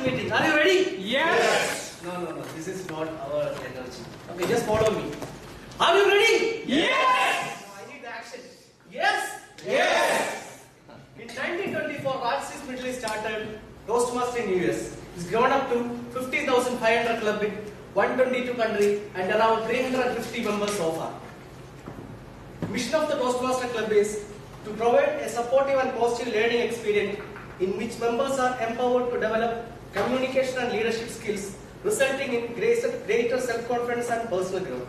meeting. Are you ready? Yes. No. This is not our energy. Okay, just follow me. Are you ready? Yes. No, I need action. Yes? Yes. In 1924, Arts Middle East started Toastmasters in US. It's grown up to 50,500 club in 122 countries and around 350 members so far. Mission of the Toastmaster Club is to provide a supportive and positive learning experience in which members are empowered to develop communication and leadership skills, resulting in greater self-confidence and personal growth.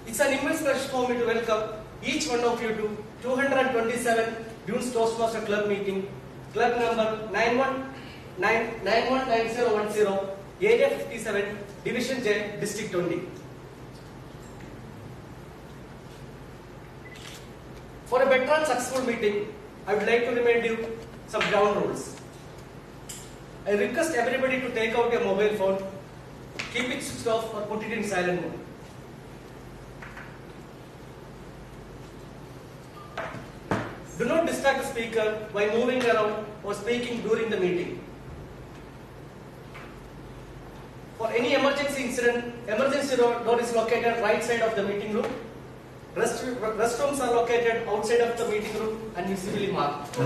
It's an immense pleasure for me to welcome each one of you to 227 Dunes Toastmaster Club meeting, club number 919010, Area 57, Division J, District 20. For a better and successful meeting, I would like to remind you some ground rules. I request everybody to take out your mobile phone, keep it switched off or put it in silent mode. Do not distract the speaker by moving around or speaking during the meeting. For any emergency incident, emergency door is located right side of the meeting room. Restrooms are located outside of the meeting room and visibly marked.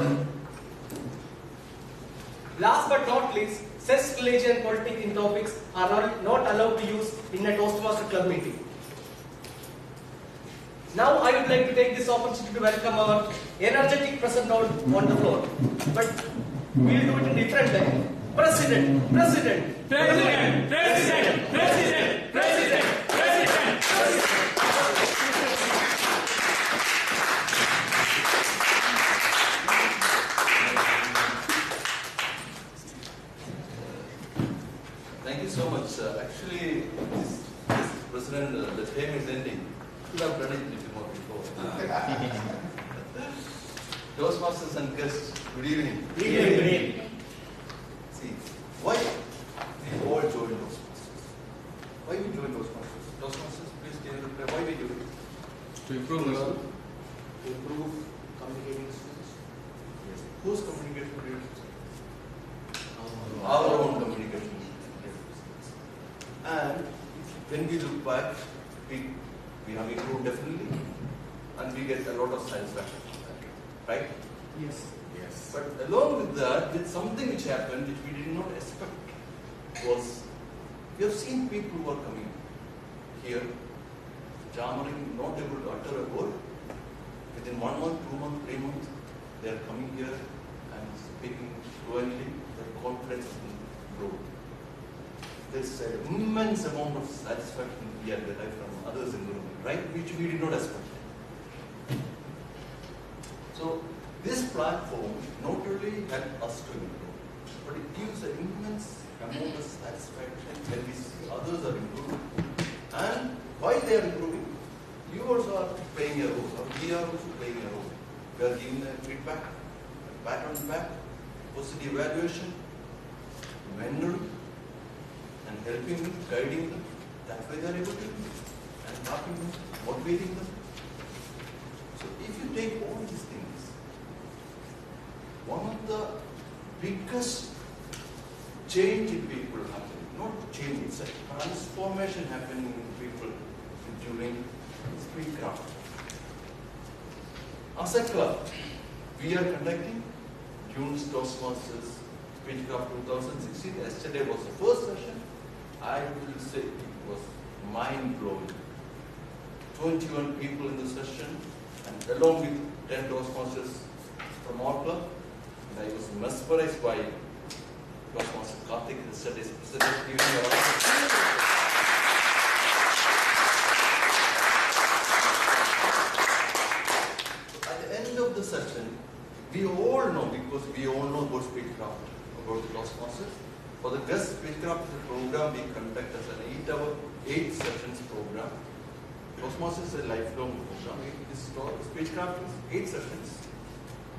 Last but not least, sex, religion, politics in topics are not allowed to use in a Toastmaster Club meeting. Now I would like to take this opportunity to welcome our energetic present on the floor. But we will do it in different way. President. Thank you so much. Actually, this President, the term is ending. Could have done it a little more before. Toastmasters and guests, good evening. Good evening. See, why we all join Toastmasters? Why we join Toastmasters? Toastmasters, please tell the why we do it? To improve learning. To improve communicating skills. Yes. Whose communication skills? Our own communication skills. And when we look back, we have improved definitely, and we get a lot of satisfaction from that, right? Yes. But along with that, with something which happened which we did not expect was, we have seen people who are coming here, jammering, not able to utter a word. Within 1 month, 2 months, 3 months, they are coming here and speaking fluently. Their confidence will grow. There's an immense amount of satisfaction we are derived from others in the room, right? Which we did not expect. So this platform not only helps us to improve, but it gives an immense amount of satisfaction when we see others are improving. And while they are improving, you also are playing a role, or we are also playing a role. We are giving them feedback, pat on the back, positive evaluation, mentoring, and helping them, guiding them. That way they are able to do, and helping them, motivating them. So if you take all these things, one of the biggest change in people happening, not change, it's a transformation happening in people during Speedcraft. As a club, we are conducting Dunes Toastmasters Speedcraft 2016. Yesterday was the first session. I will say it was mind-blowing. 21 people in the session, and along with 10 Toastmasters from our club. And I was mesmerized by Toastmaster Karthik yesterday's presentation. At the end of the session, we all know, because we all know about Speedcraft, about the Toastmasters. For the guest Speedcraft program, we conduct as an 8 sessions program. Toastmasters is a lifelong program. This Speedcraft is 8 sessions.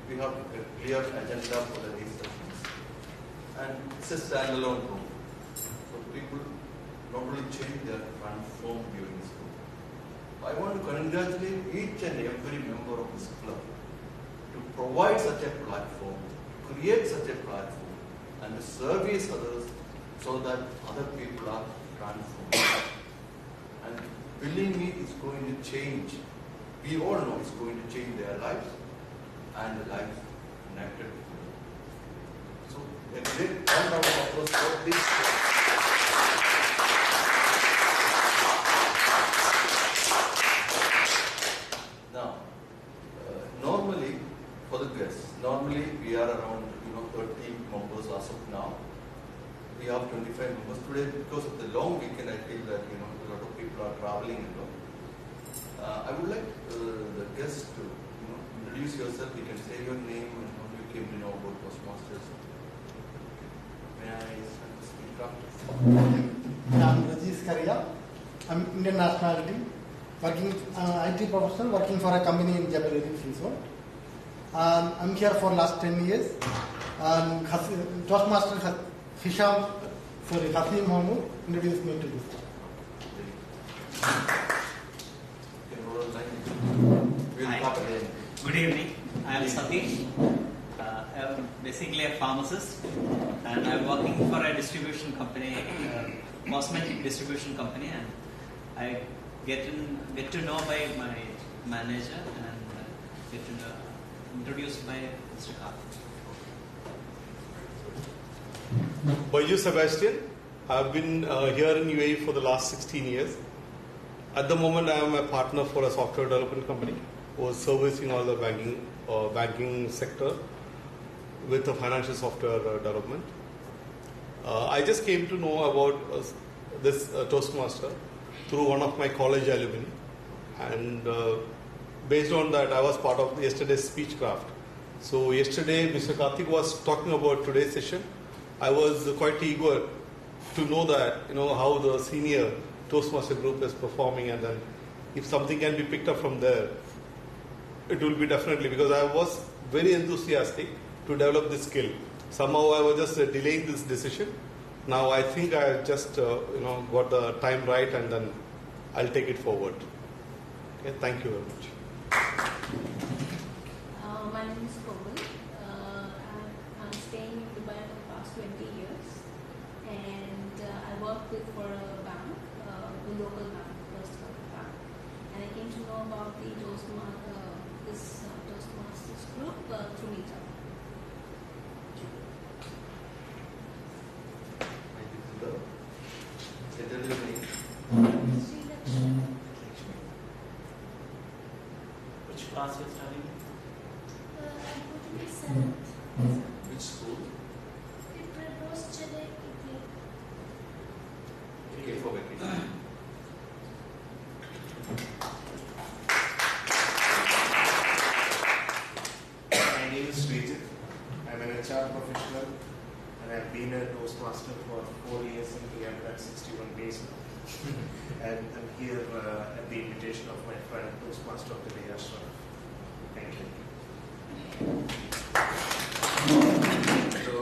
We have a clear agenda for the 8 sessions. And it's a standalone program. So people not only change, they are transformed during this program. I want to congratulate each and every member of this club to provide such a platform, to create such a platform, and to service others so that other people are transformed. And believe me, it's going to change. We all know it's going to change their lives and the lives connected with them. So a great round of applause for this. Now, normally for the guests, normally we are around 30 members as of now. We have 25 members today because of the long weekend. I feel that a lot of people are traveling and all. I would like the guests to introduce yourself. You can say your name and how you came to know about Toastmasters. May I speak up? I'm Rajesh Karia. I'm Indian nationality, working IT professional, working for a company in Japan, Frisco. I'm here for last 10 years. Toastmasters Hasim Mahmood introduced me to this. Hi. Good evening. I am Satish. I'm basically a pharmacist, and I'm working for a distribution company, cosmetic distribution company, and I get to know by my manager and get to know, introduced by Mr. Karthik. Baiju Sebastian. I've been here in UAE for the last 16 years. At the moment, I am a partner for a software development company who is servicing all the banking sector with the financial software development. I just came to know about this Toastmaster through one of my college alumni, and based on that, I was part of yesterday's speechcraft. So yesterday, Mr. Karthik was talking about today's session. I was quite eager to know that, how the senior Toastmaster group is performing, and then if something can be picked up from there, it will be definitely, because I was very enthusiastic to develop this skill. Somehow I was just delaying this decision. Now I think I just, got the time right, and then I'll take it forward. Okay, thank you very much. My name is Komal. I'm staying in Dubai for the past 20 years, and I work for a bank, a local bank, First Bank, and I came to know about the Toastmasters group through Meetup. Which class you're studying? I go to the 7th. Which school? It was Chennai, Italy. Okay, for vacation. My name is Srijit. I'm an HR professional, and I've been a Toastmaster for 4 years, and we have at 61 days now. And I'm here at the invitation of my friend Toastmaster of the day, Ashraf. Thank you. So,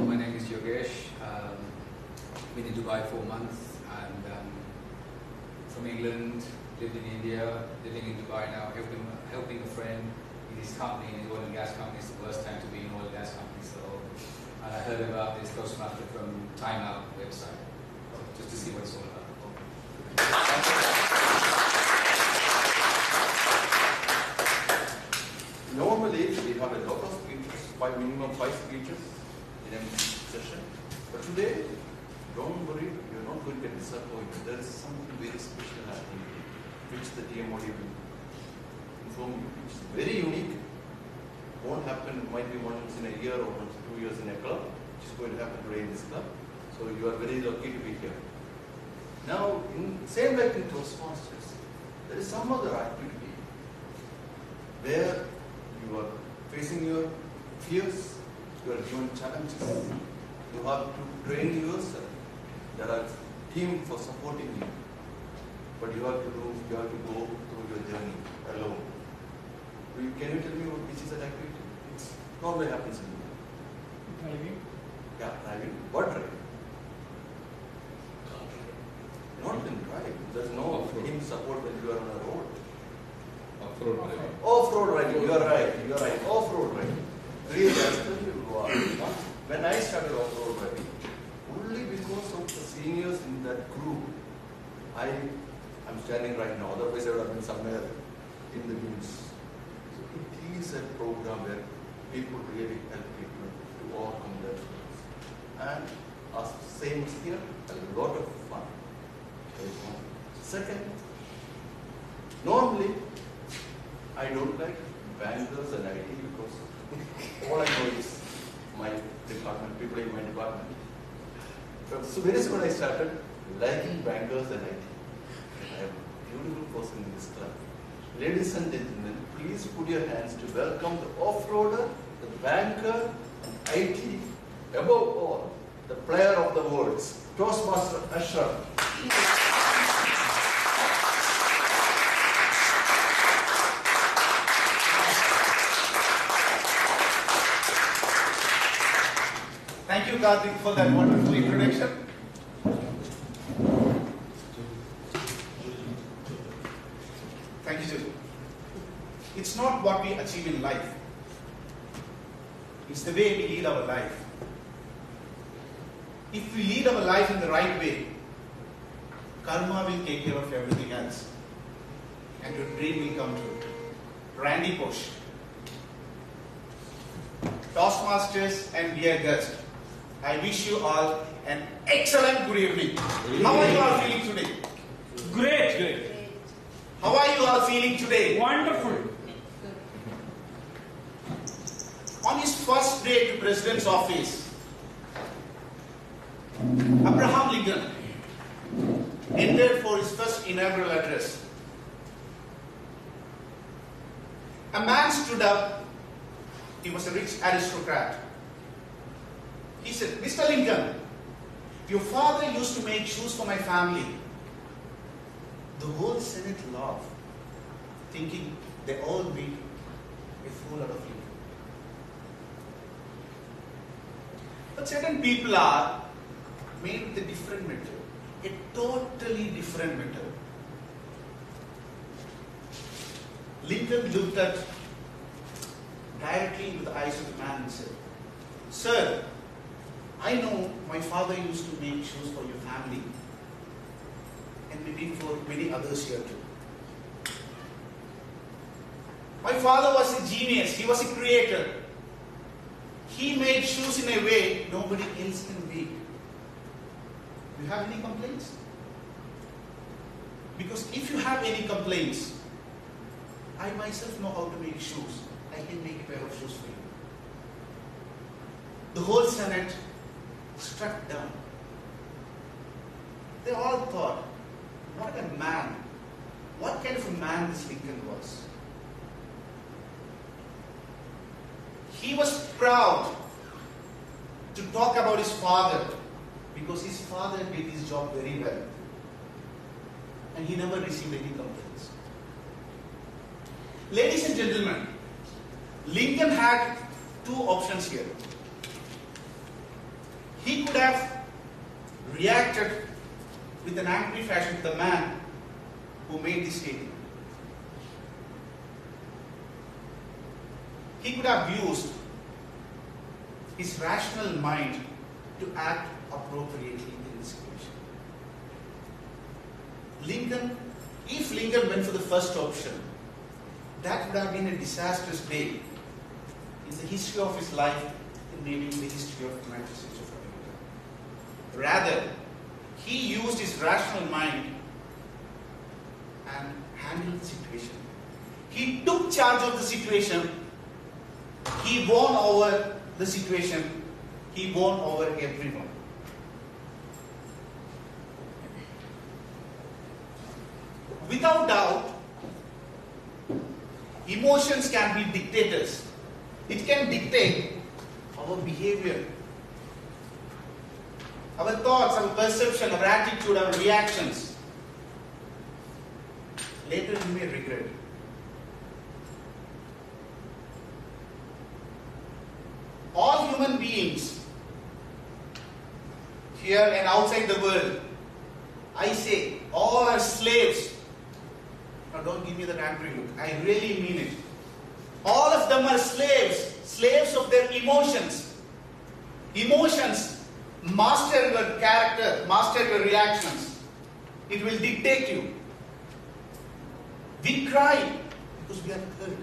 my name is Yogesh. Been in Dubai 4 months, and from England, lived in India, living in Dubai now, helping a friend in his company, in his oil and gas company. It's the worst time to be in oil and gas company. So I heard about this Toastmaster from Time Out website, just to see what it's all about. Normally, we have a lot of speeches, minimum 5 speeches in a session. But today, don't worry, you're not going to get disappointed. There is something very special happening, which the TMOOD will inform you. It's very unique. Won't happen, might be once in a year or once 2 years in a club, which is going to happen today in this club. So you are very lucky to be here. Now, same like in Toastmasters, there is some other activity where you are facing your fears, you are given challenges, you have to train yourself. There are teams for supporting you, but you have to go through your journey alone. Can you tell me which is that activity? It normally happens in you. Driving. Yeah, driving. What driving? Not in driving. There's no team support when you are on a road. Off-road driving. Off-road driving. You are right. Off-road driving. Really, I tell you, when I started off-road I'm standing right now, otherwise I would have been somewhere in the news. So it is a program where people really help people to overcome their fears. And as same as here, a lot of fun. Second, normally I don't like bankers and IT because all I know is my department, people in my department. So very soon I started liking bankers and IT. I am a beautiful person in this club. Ladies and gentlemen, please put your hands to welcome the off-roader, the banker, and IT, above all, the player of the words, Toastmaster Ashraf. Thank you, Karthik, for that wonderful introduction. Thank you, Juju. It's not what we achieve in life. It's the way we lead our life. If we lead our life in the right way, karma will take care of everything else. And your dream will come true. Randy Posh. Toastmasters and dear guests, I wish you all an excellent good evening. How are you all feeling today? Great. How are you all feeling today? Wonderful. On his first day to President's office, Abraham Lincoln entered for his first inaugural address. A man stood up. He was a rich aristocrat. He said, Mr. Lincoln, your father used to make shoes for my family. The whole Senate laughed, thinking they all made a fool out of Lincoln. But certain people are made with a different metal, a totally different metal. Lincoln looked at directly into the eyes of the man and said, Sir, I know my father used to make shoes for your family and maybe for many others here too. My father was a genius. He was a creator. He made shoes in a way nobody else can make. Do you have any complaints? Because if you have any complaints, I myself know how to make shoes. I can make a pair of shoes for you. The whole Senate struck down. They all thought, what a man, what kind of a man this Lincoln was. He was proud to talk about his father because his father did his job very well. And he never received any complaints. Ladies and gentlemen, Lincoln had two options here. He could have reacted with an angry fashion to the man who made this statement. He could have used his rational mind to act appropriately in this situation. If Lincoln went for the first option, that would have been a disastrous day in the history of his life and maybe in the history of the United States of America. Rather, he used his rational mind and handled the situation. He took charge of the situation. He won over the situation. He won over everyone. Without doubt, emotions can be dictators. It can dictate our behavior, our thoughts, our perception, our attitude, our reactions. Later you may regret. All human beings, here and outside the world, I say, all are slaves. Now don't give me that angry look. I really mean it. All of them are slaves of their emotions. Emotions master your character, master your reactions. It will dictate you. We cry because we are hurt.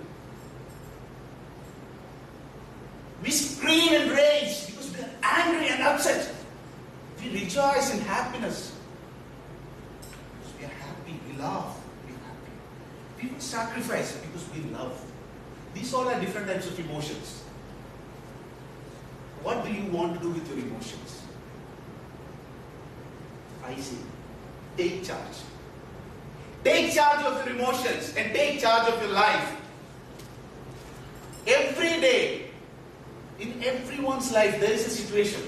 We scream and rage because we are angry and upset. We rejoice in happiness because we are happy. We laugh. We are happy. We will sacrifice because we love. These all are different types of emotions. What do you want to do with your emotions? I say, take charge. Take charge of your emotions and take charge of your life. Every day, in everyone's life, there is a situation.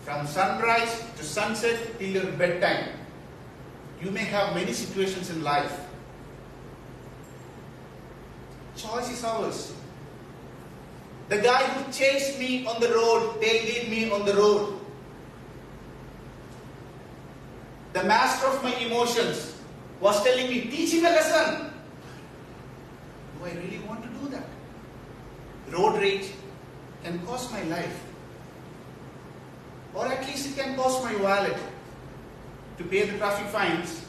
From sunrise to sunset till your bedtime, you may have many situations in life. Choice is ours. The guy who chased me on the road, tailgated me on the road. The master of my emotions was telling me, teaching a lesson. Do I really want to do that? Road rage can cost my life. Or at least it can cost my wallet to pay the traffic fines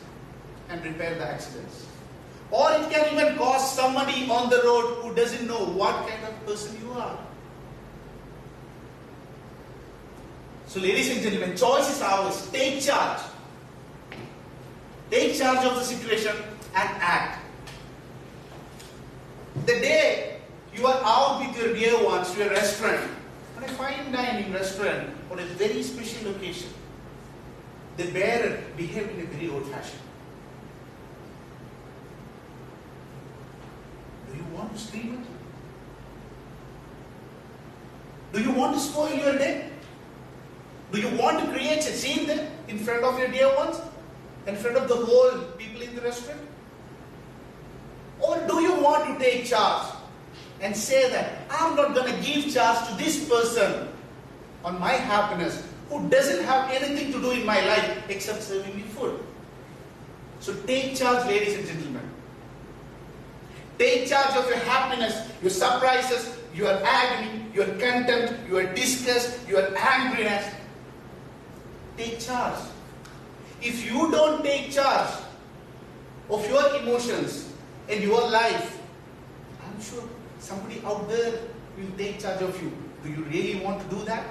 and repair the accidents. Or it can even cost somebody on the road who doesn't know what kind of person you are. So ladies and gentlemen, choice is ours. Take charge. Take charge of the situation and act. The day you are out with your dear ones to a restaurant, on a fine dining restaurant, on a very special occasion, the bearer behaved in a very old fashion. Do you want to scream it? Do you want to spoil your day? Do you want to create a scene there in front of your dear ones? In front of the whole people in the restaurant? Or do you want to take charge and say that I'm not going to give charge to this person on my happiness who doesn't have anything to do in my life except serving me food? So take charge, ladies and gentlemen. Take charge of your happiness, your surprises, your agony, your contempt, your disgust, your angriness. Take charge. If you don't take charge of your emotions and your life, I'm sure somebody out there will take charge of you. Do you really want to do that?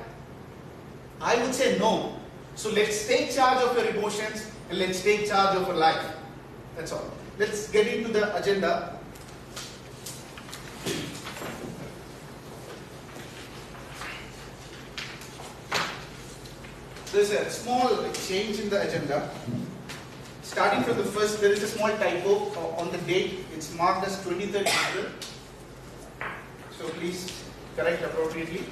I would say no. So let's take charge of your emotions and let's take charge of our life. That's all. Let's get into the agenda. There's a small change in the agenda. Starting from the first, there is a small typo on the date. It's marked as 23rd April. So please correct appropriately.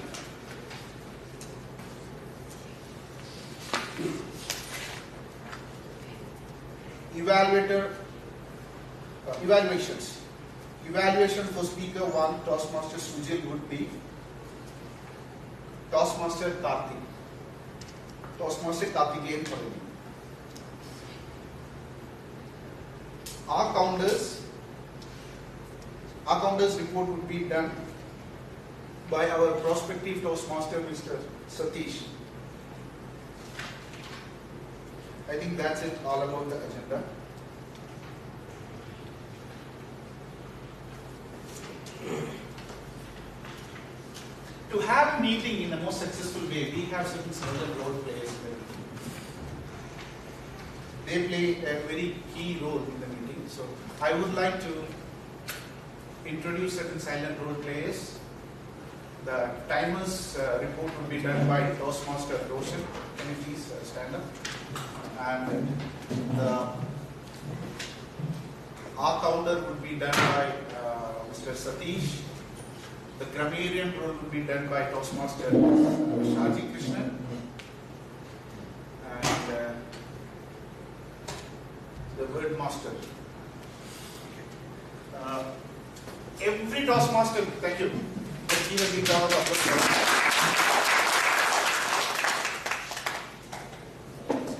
Evaluations. Evaluation for Speaker 1, Toastmaster Sujil would be Toastmaster Karthik. Toastmaster Karthikeyan for me. Our counters report would be done by our prospective Toastmaster, Mr. Satish. I think that's it all about the agenda. To have a meeting in the most successful way, we have certain role players. They play a very key role in the meeting. So I would like to introduce certain silent role players. The timers report will be done by Toastmaster Roshan. Can you please stand up? And our counter would be done by Mr. Satish. The grammarian role would be done by Toastmaster Shaji Krishnan. And the Wordmaster. Every Toastmaster, thank you. Let's give a big round of applause.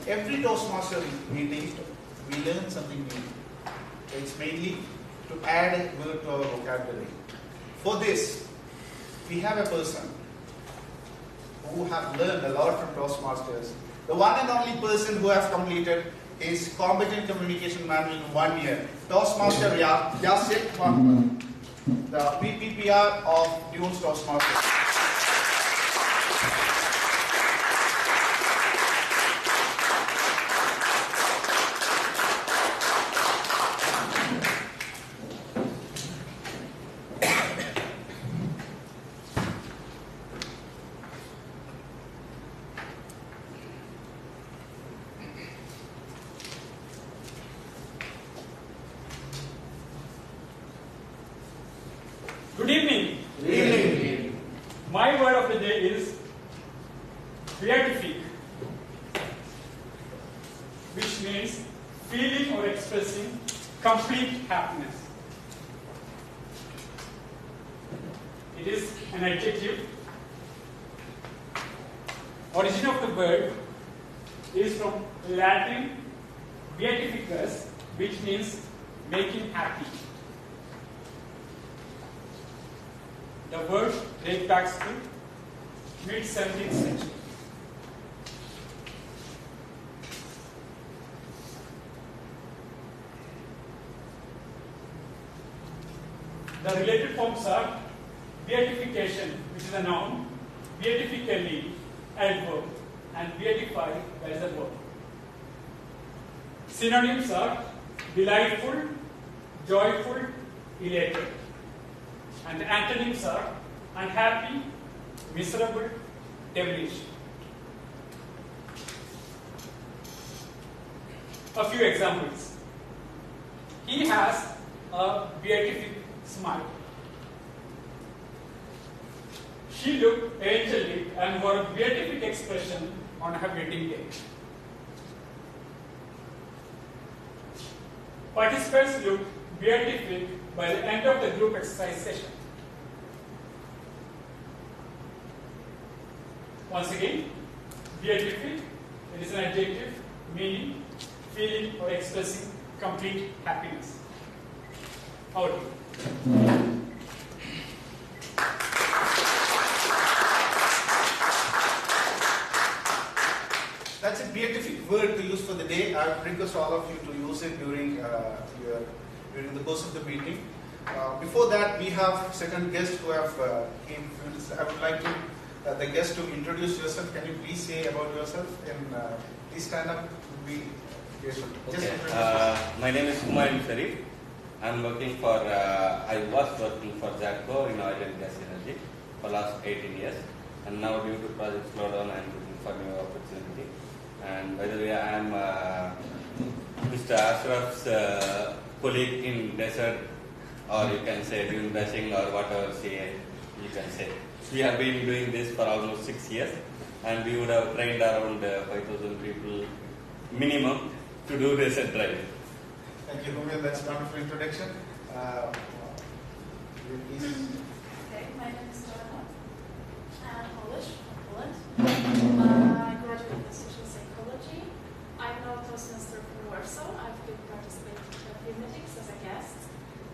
Every Toastmaster meeting, we learn something new. It's mainly to add a word to our vocabulary. For this, we have a person who have learned a lot from Toastmasters the one and only person who has completed his competent communication manual in 1 year. Toastmaster Yasir, the VPPR of Dunes Toastmasters. Good evening. Good evening. My word of the day is beatific, which means feeling or expressing complete happiness. It is an adjective. Origin of the word is from Latin beatificus, which means making happy. The word dates back to mid-17th century. The related forms are beatification, which is a noun, beatifically, adverb, and beatify, that is a verb. Synonyms are delightful, joyful, elated. And the antonyms are unhappy, miserable, devilish. A few examples. He has a beatific smile. She looked angelic and wore a beatific expression on her wedding day. Participants looked beatific by the end of the group exercise session. Once again, beatific, it is an adjective meaning feeling or expressing complete happiness. Out. That's a beatific word to use for the day. I would request all of you to use it during the course of the meeting. Before that, we have second guests who have came. I would like to the guest to introduce yourself. Can you please say about yourself? And please stand up. Be grateful. Okay. My name is Humayun Sharif. I'm working for. I was working for Zadco in oil and gas energy for last 18 years, and now due to project slowdown, I'm looking for new opportunity. And by the way, I am Mr. Ashraf's colleague in desert, or you can say dune bashing, or whatever you can say. We have been doing this for almost 6 years, and we would have trained around 5,000 people minimum to do desert driving. Thank you, Humayun. That's a wonderful introduction. Please. Okay, my name is Joanna. I'm Polish, from Poland. I graduated in social psychology. I'm now a Toastmaster from Warsaw. I've been participating in a few meetings as a guest.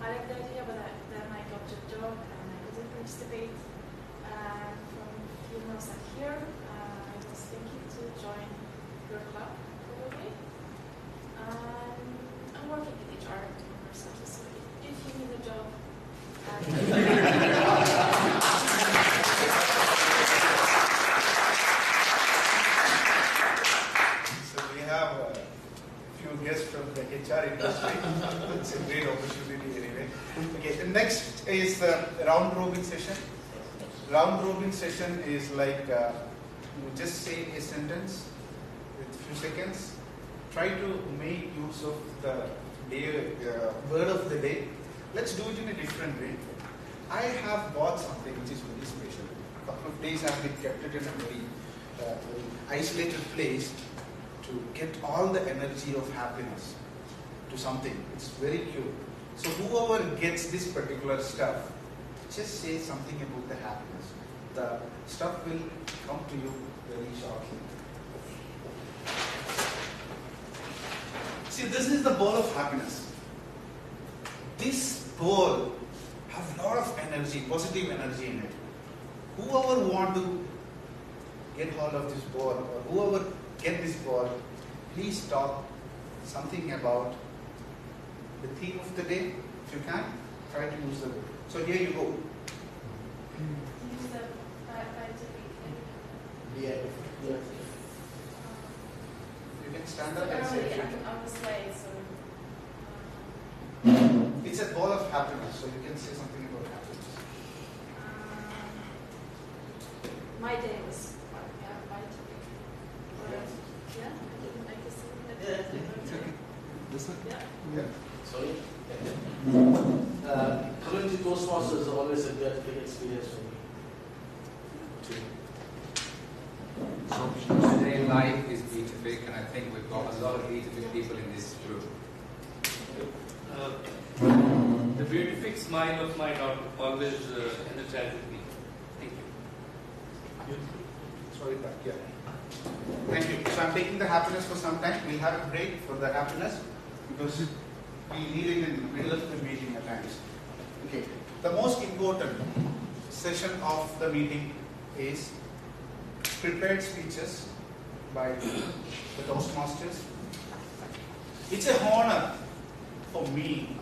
I like the idea, but then I got the job and I couldn't participate. From a few months I'm here. I was thinking to join your club, probably. I'm working in HR at Wordmaster, so if you need a job, so we have a few guests from the HR industry. It's a great opportunity anyway. Okay, the next is the round robin session. Round robin session is like you just say a sentence with a few seconds. Try to make use of the day, word of the day. Let's do it in a different way. I have bought something which is very special. A couple of days I have been kept it in a very isolated place to get all the energy of happiness to something. It's very cute. So whoever gets this particular stuff, just say something about the happiness. The stuff will come to you very shortly. See, this is the ball of happiness. This ball has a lot of energy, positive energy in it. Whoever want to get hold of this ball, or whoever get this ball, please talk something about the theme of the day. If you can, try to use the word. So here you go. Use the scientific. You can stand up and say Early, it. I was late, so. It's a ball of happiness, so you can say something about happiness. My day was my topic. Yeah, I didn't like to say that. This one? Yeah. Sorry. Coming to Toastmasters is always a great experience for me. Today life is beatific, and I think we've got a lot of beatific people in this room. The beatific smile of my daughter always energizes me. Thank you. Sorry, back. Yeah. Thank you. So I'm taking the happiness for some time. We'll have a break for the happiness because we need it in the middle of the meeting at times. Okay. The most important session of the meeting is prepared speeches by the Toastmasters. It's an honor for me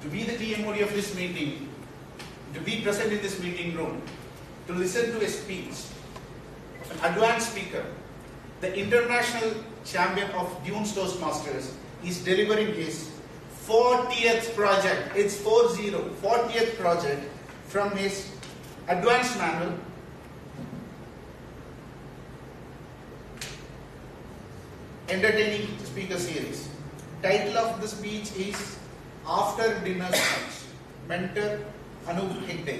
to be the TMOOD of this meeting, to be present in this meeting room, to listen to a speech of an advanced speaker. The international champion of Dunes Toastmasters is delivering his 40th project. It's 40th project from his advanced manual. Entertaining speaker series. Title of the speech is After Dinner Speech. Mentor Anup Hegde.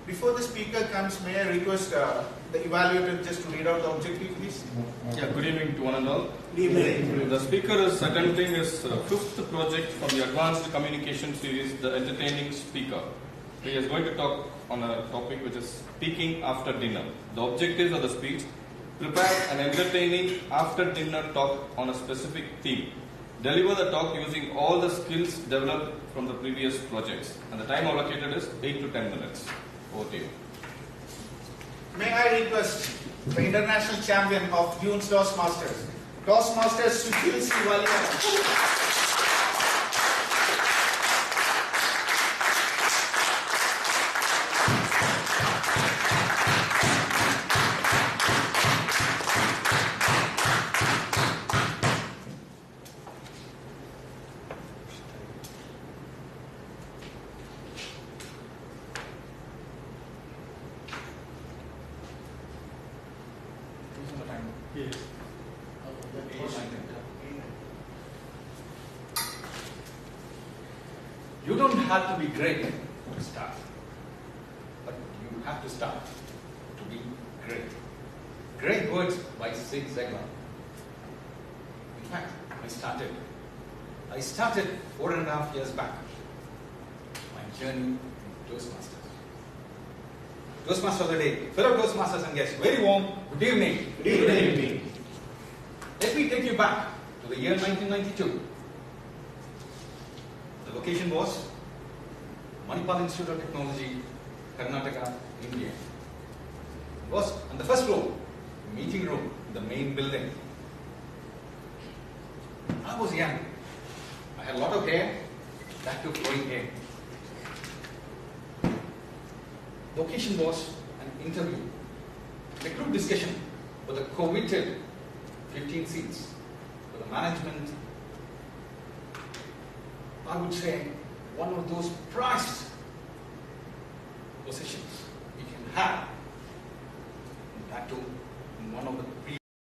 Before the speaker comes, may I request the evaluator just to read out the objective, please? Yeah, good evening to one and all. Good evening. The speaker is attempting his fifth project from the Advanced Communication series, The Entertaining Speaker. He is going to talk on a topic which is speaking after dinner. The objectives of the speech: prepare an entertaining after dinner talk on a specific theme. Deliver the talk using all the skills developed from the previous projects. And the time allocated is 8 to 10 minutes. Over to you. May I request the international champion of Dunes Toastmasters, Sujil Sivalia. You don't have to be great to start, but you have to start to be great. Great words by Zig Ziglar. In fact, I started 4.5 years back my journey in Toastmasters. Toastmaster of the day, fellow Toastmasters and guests, very warm good evening. Good evening. Let me take you back to the year 1992. The location was Manipal Institute of Technology, Karnataka, India. It was on the first floor, meeting room, the main building. I was young. I had a lot of hair, back to flowing hair. The occasion was an interview, a group discussion with a coveted 15 seats for the management. I would say one of those prized positions you can have, that too in one of the